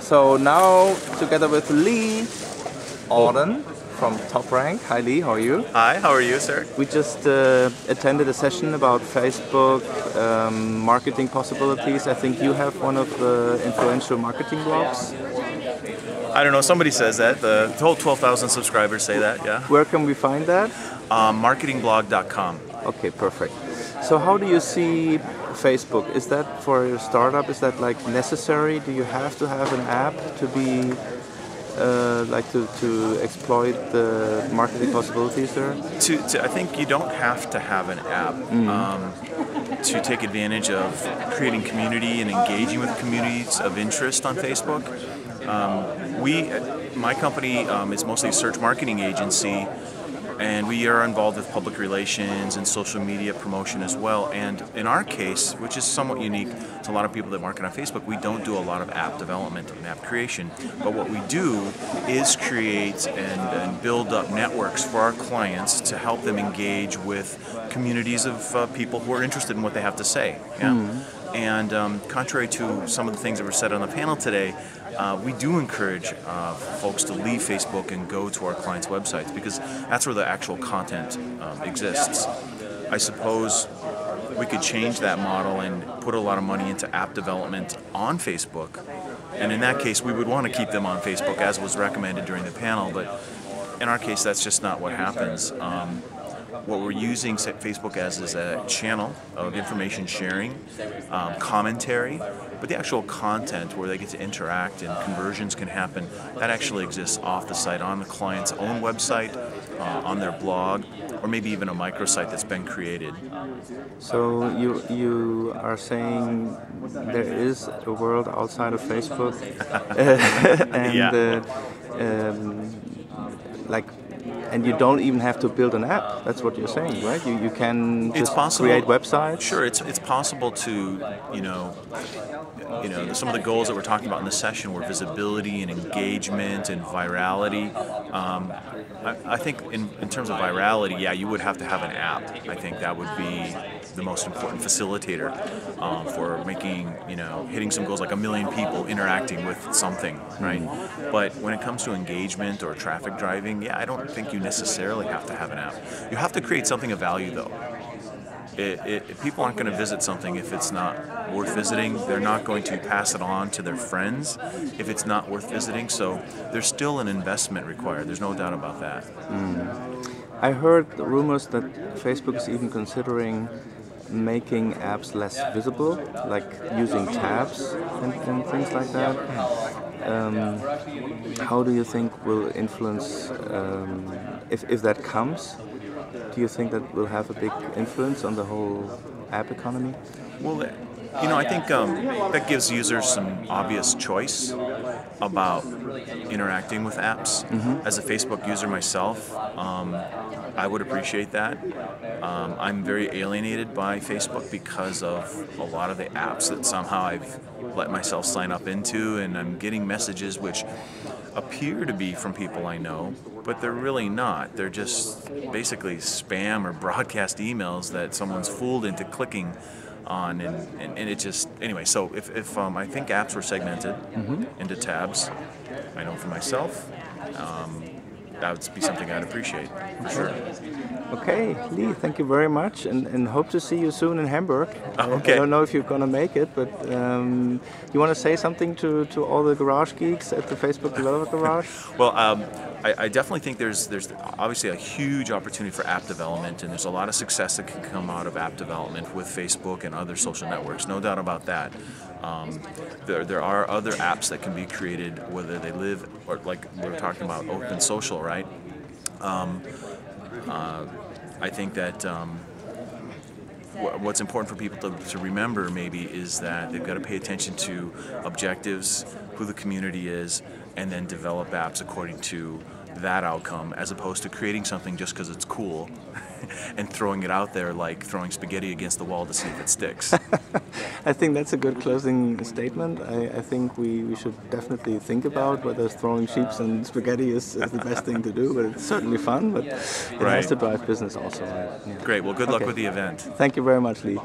So now, together with Lee Odden from Top Rank. Hi Lee, how are you? Hi, how are you, sir? We just attended a session about Facebook marketing possibilities. I think you have one of the influential marketing blogs. I don't know, somebody says that. The whole 12,000 subscribers say that, yeah. Where can we find that? Marketingblog.com. Okay, perfect. So how do you see Facebook? Is that for a startup? Is that like necessary? Do you have to have an app to be to exploit the marketing possibilities there? I think you don't have to have an app to take advantage of creating community and engaging with communities of interest on Facebook. My company is mostly a search marketing agency, and we are involved with public relations and social media promotion as well. And in our case, which is somewhat unique to a lot of people that market on Facebook, we don't do a lot of app development and app creation. But what we do is create and build up networks for our clients to help them engage with communities of people who are interested in what they have to say. Yeah? And contrary to some of the things that were said on the panel today, we do encourage folks to leave Facebook and go to our clients' websites, because that's where the actual content exists. I suppose we could change that model and put a lot of money into app development on Facebook, and in that case we would want to keep them on Facebook as was recommended during the panel, but in our case that's just not what happens. What we're using Facebook as is a channel of information sharing, commentary, but the actual content where they get to interact and conversions can happen, that actually exists off the site, on the client's own website, on their blog, or maybe even a microsite that's been created. So you are saying there is a world outside of Facebook, and yeah. And you don't even have to build an app. That's what you're saying, right? You can just create websites. Sure, it's possible to, some of the goals that we're talking about in this session were visibility and engagement and virality. I think in terms of virality, yeah, you would have to have an app. I think that would be the most important facilitator for making, hitting some goals like 1 million people interacting with something, right? But when it comes to engagement or traffic driving, yeah, I don't think you necessarily have to have an app. You have to create something of value, though. People aren't going to visit something if it's not worth visiting. They're not going to pass it on to their friends if it's not worth visiting. So there's still an investment required. There's no doubt about that. I heard rumors that Facebook is even considering making apps less visible, like using tabs and things like that. How do you think will influence, if that comes? Do you think that will have a big influence on the whole app economy? Well, I think that gives users some obvious choice about interacting with apps. As a Facebook user myself, I would appreciate that. I'm very alienated by Facebook because of a lot of the apps that somehow I've let myself sign up into, and I'm getting messages which appear to be from people I know, but they're really not. They're just basically spam or broadcast emails that someone's fooled into clicking on, and it just, anyway, so if I think apps were segmented into tabs, I know for myself, that would be something I'd appreciate, for sure. Okay, Lee, thank you very much, and hope to see you soon in Hamburg. Okay. I don't know if you're going to make it, but you want to say something to all the garage geeks at the Facebook Developer Garage? Well, I definitely think there's obviously a huge opportunity for app development, and there's a lot of success that can come out of app development with Facebook and other social networks, no doubt about that. There are other apps that can be created, whether they live, or like we were talking about open social, right? I think that what's important for people to remember maybe is that they've got to pay attention to objectives, who the community is, and then develop apps according to that outcome, as opposed to creating something just because it's cool and throwing it out there like throwing spaghetti against the wall to see if it sticks. I think that's a good closing statement. I think we should definitely think about whether throwing sheeps and spaghetti is the best thing to do, but it's certainly fun, but it has to drive business also. Right? Yeah. Great, well good luck with the event. Thank you very much, Lee.